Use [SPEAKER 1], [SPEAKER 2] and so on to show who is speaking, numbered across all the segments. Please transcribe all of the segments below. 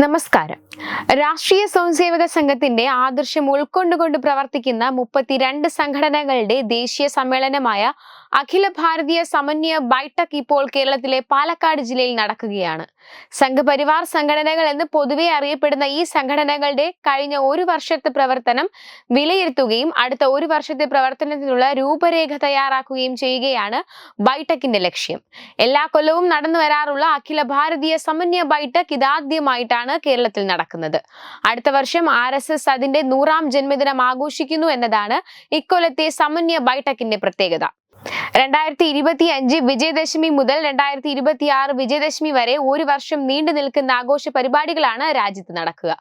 [SPEAKER 1] നമസ്കാരം. രാഷ്ട്രീയ സ്വയംസേവക സംഘത്തിന്റെ ആദർശം ഉൾക്കൊണ്ടുകൊണ്ട് പ്രവർത്തിക്കുന്ന 32 സംഘടനകളുടെ ദേശീയ സമ്മേളനമായ അഖില ഭാരതീയ സമന്വയ ബൈഠക് ഇപ്പോൾ കേരളത്തിലെ പാലക്കാട് ജില്ലയിൽ നടക്കുകയാണ്. സംഘപരിവാർ സംഘടനകൾ എന്ന് പൊതുവെ അറിയപ്പെടുന്ന ഈ സംഘടനകളുടെ കഴിഞ്ഞ ഒരു വർഷത്തെ പ്രവർത്തനം വിലയിരുത്തുകയും അടുത്ത ഒരു വർഷത്തെ പ്രവർത്തനത്തിനുള്ള രൂപരേഖ തയ്യാറാക്കുകയും ചെയ്യുകയാണ് ബൈഠക്കിന്റെ ലക്ഷ്യം. എല്ലാ കൊല്ലവും നടന്നു വരാറുള്ള അഖില ഭാരതീയ സമന്വയ ബൈഠക് ഇതാദ്യമായിട്ടാണ് കേരളത്തിൽ നടക്കുന്നത്. അടുത്ത വർഷം RSS അതിന്റെ 100ാം ജന്മദിനം ആഘോഷിക്കുന്നു എന്നതാണ് ഇക്കൊല്ലത്തെ സമന്വയ ബൈഠക്കിന്റെ പ്രത്യേകത. 2025 വിജയദശമി മുതൽ 2026 വിജയദശമി വരെ ഒരു വർഷം നീണ്ടു നിൽക്കുന്ന ആഘോഷ പരിപാടികളാണ് രാജ്യത്ത് നടക്കുക.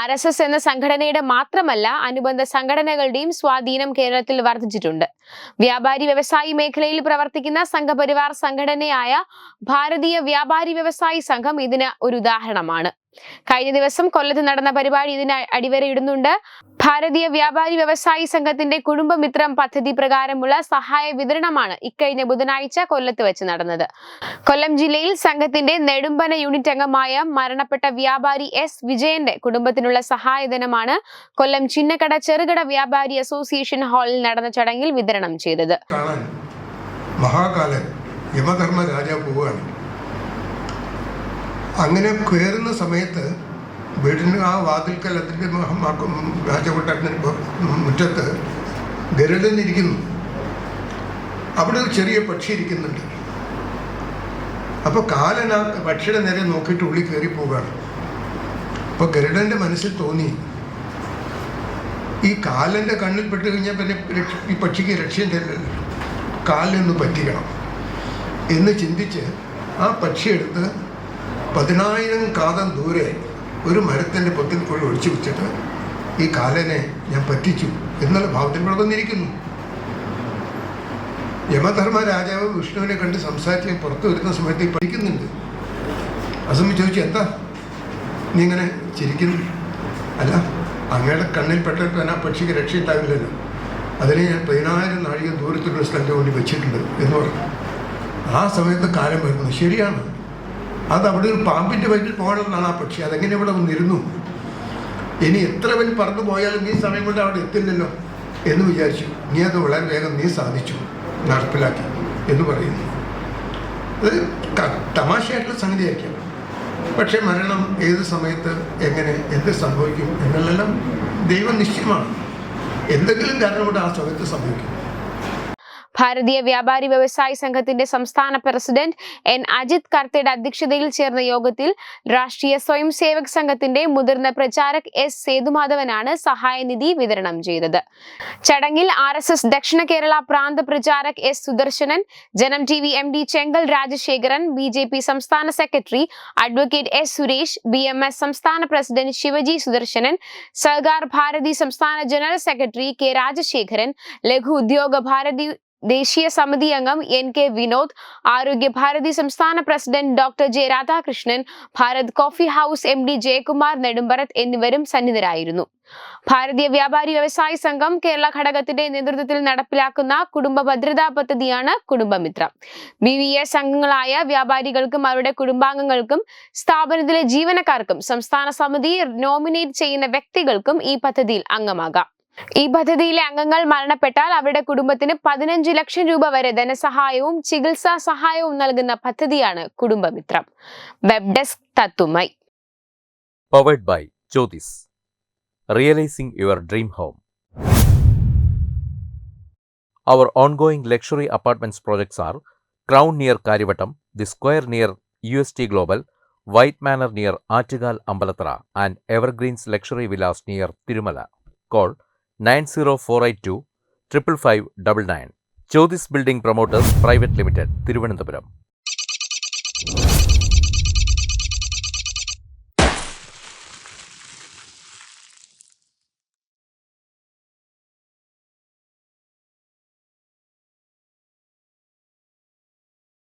[SPEAKER 1] RSS എന്ന സംഘടനയുടെ മാത്രമല്ല അനുബന്ധ സംഘടനകളുടെയും സ്വാധീനം കേരളത്തിൽ വർദ്ധിച്ചിട്ടുണ്ട്. വ്യാപാരി വ്യവസായി മേഖലയിൽ പ്രവർത്തിക്കുന്ന സംഘപരിവാർ സംഘടനയായ ഭാരതീയ വ്യാപാരി വ്യവസായി സംഘം ഇതിന് ഒരു ഉദാഹരണമാണ്. കഴിഞ്ഞ ദിവസം കൊല്ലത്ത് നടന്ന പരിപാടി ഇതിന് അടിവരയിടുന്നുണ്ട്. ഭാരതീയ വ്യാപാരി വ്യവസായി സംഘത്തിന്റെ കുടുംബമിത്രം പദ്ധതി പ്രകാരമുള്ള സഹായ വിതരണമാണ് ഇക്കഴിഞ്ഞ ബുധനാഴ്ച കൊല്ലത്ത് വെച്ച് നടന്നത്. കൊല്ലം ജില്ലയിൽ സംഘത്തിന്റെ നെടുമ്പന യൂണിറ്റ് അംഗമായ മരണപ്പെട്ട വ്യാപാരി S. വിജയന്റെ കുടുംബത്തിനുള്ള സഹായധനമാണ് കൊല്ലം ചിന്നക്കട ചെറുകിട വ്യാപാരി അസോസിയേഷൻ ഹാളിൽ നടന്ന ചടങ്ങിൽ വിതരണം ചെയ്തത്.
[SPEAKER 2] മഹാകാലൻ യമധർമ്മ രാജാവ് പോവുകയാണ്. അങ്ങനെ കയറുന്ന സമയത്ത് വീടിന് ആ വാതിൽക്കൽ അതിൻ്റെ രാജകൊട്ടാരത്തിന് മുറ്റത്ത് ഗരുഡനിരിക്കുന്നു. അവിടെ ഒരു ചെറിയ പക്ഷി ഇരിക്കുന്നുണ്ട്. അപ്പോൾ കാലൻ ആ പക്ഷിയുടെ നേരെ നോക്കിയിട്ട് ഉള്ളിൽ കയറി പോവുകയാണ്. അപ്പോൾ ഗരുഡൻ്റെ മനസ്സിൽ തോന്നി, ഈ കാലൻ്റെ കണ്ണിൽ പെട്ട് കഴിഞ്ഞാൽ പിന്നെ ഈ പക്ഷിക്ക് രക്ഷയില്ലല്ലോ, കാലിനൊന്ന് പറ്റിക്കണം എന്ന് ചിന്തിച്ച് ആ പക്ഷിയെടുത്ത് 10,000 കാതം ദൂരെ ഒരു മരത്തിൻ്റെ പൊത്തിൽ പോയി ഒഴിച്ചു വെച്ചിട്ട് ഈ കാലനെ ഞാൻ പറ്റിച്ചു എന്നുള്ള ഭാവത്തിൽ ഇവിടെ വന്നിരിക്കുന്നു. യമധർമ്മ രാജാവ് വിഷ്ണുവിനെ കണ്ട് സംസാരിച്ച് പുറത്തു വരുന്ന സമയത്ത് ഈ പഠിക്കുന്നുണ്ട്. അസമയം ചോദിച്ചു, എന്താ നീ ഇങ്ങനെ ചിരിക്കുന്നു? അല്ല, അങ്ങയുടെ കണ്ണിൽ പെട്ടിട്ട് ആ പക്ഷിക്ക് രക്ഷയുണ്ടാവില്ലല്ലോ, അതിനെ ഞാൻ 10,000 നാഴിക ദൂരത്തിലുള്ള സ്ഥലത്ത് കൊണ്ട് വെച്ചിട്ടുണ്ട് എന്ന് പറഞ്ഞു. ആ സമയത്ത് കാലം വരുന്നു. ശരിയാണ്, അത് അവിടെ ഒരു പാമ്പിൻ്റെ വയറ്റിൽ പോകണമെന്നാണ് ആ പക്ഷി. അതെങ്ങനെ ഇവിടെ വന്നിരുന്നു? ഇനി എത്ര വലിയ പറന്നു പോയാലും നീ സമയം കൊണ്ട് അവിടെ എത്തില്ലല്ലോ എന്ന് വിചാരിച്ചു. നീ അത് വളരെ വേഗം നീ സാധിച്ചു, നടപ്പിലാക്കി എന്ന് പറയുന്നു. അത് തമാശയായിട്ടുള്ള സംഗതിയായിരിക്കാം. പക്ഷേ മരണം ഏത് സമയത്ത് എങ്ങനെ എന്ത് സംഭവിക്കും എന്നുള്ളതെല്ലാം ദൈവം നിശ്ചയമാണ്. എന്തെങ്കിലും കാരണം കൊണ്ട് ആ സമയത്ത് സംഭവിക്കും.
[SPEAKER 1] ഭാരതീയ വ്യാപാരി വ്യവസായി സംഘത്തിന്റെ സംസ്ഥാന പ്രസിഡന്റ് N. അജിത് കർത്തയുടെ അധ്യക്ഷതയിൽ ചേർന്ന യോഗത്തിൽ രാഷ്ട്രീയ സ്വയം സേവക് സംഘത്തിന്റെ മുതിർന്ന പ്രചാരക് S. സേതുമാധവനാണ് സഹായനിധി വിതരണം ചെയ്തത്. ചടങ്ങിൽ RSS ദക്ഷിണ കേരള പ്രാന്ത പ്രചാരക് S. സുദർശനൻ, ജനം TV MD ചെങ്കൽ രാജശേഖരൻ, BJP സംസ്ഥാന secretary advocate S. Suresh, BMS സംസ്ഥാന പ്രസിഡന്റ് ശിവജി സുദർശനൻ, സഹകാർ ഭാരതി സംസ്ഥാന ജനറൽ സെക്രട്ടറി K. രാജശേഖരൻ, ലഘു ഉദ്യോഗ ഭാരതി ദേശീയ സമിതി അംഗം NK വിനോദ്, ആരോഗ്യ ഭാരതി സംസ്ഥാന president doctor J. Radhakrishnan, Bharat coffee house MD Jayakumar Nedumparath എന്നിവരും സന്നിധരായിരുന്നു. ഭാരതീയ വ്യാപാരി വ്യവസായി സംഘം കേരള ഘടകത്തിന്റെ നേതൃത്വത്തിൽ നടപ്പിലാക്കുന്ന കുടുംബ ഭദ്രതാ പദ്ധതിയാണ് കുടുംബമിത്രം. BVS അംഗങ്ങളായ വ്യാപാരികൾക്കും അവരുടെ കുടുംബാംഗങ്ങൾക്കും സ്ഥാപനത്തിലെ ജീവനക്കാർക്കും സംസ്ഥാന സമിതി നോമിനേറ്റ് ചെയ്യുന്ന വ്യക്തികൾക്കും ഈ പദ്ധതിയിൽ അംഗമാകാം. ഈ പദ്ധതിയിലെ അംഗങ്ങൾ മരണപ്പെട്ടാൽ അവരുടെ കുടുംബത്തിന് 15 ലക്ഷം രൂപ വരെ ധനസഹായവും ചികിത്സാ സഹായവും നൽകുന്ന പദ്ധതിയാണ് കുടുംബമിത്രം. വെബ് ഡെസ്ക് തത്തുമൈ.
[SPEAKER 3] Powered by Jyotis. Realizing your dream home. Our ongoing luxury apartments projects are Crown near Karivattam, The Square near UST Global, White Manor near Aattugal Ambalathara, and Evergreens Luxury Villas near Tirumala. Call 904825 55599. Jyotis Building Promoters Private Limited, Thiruvananthapuram.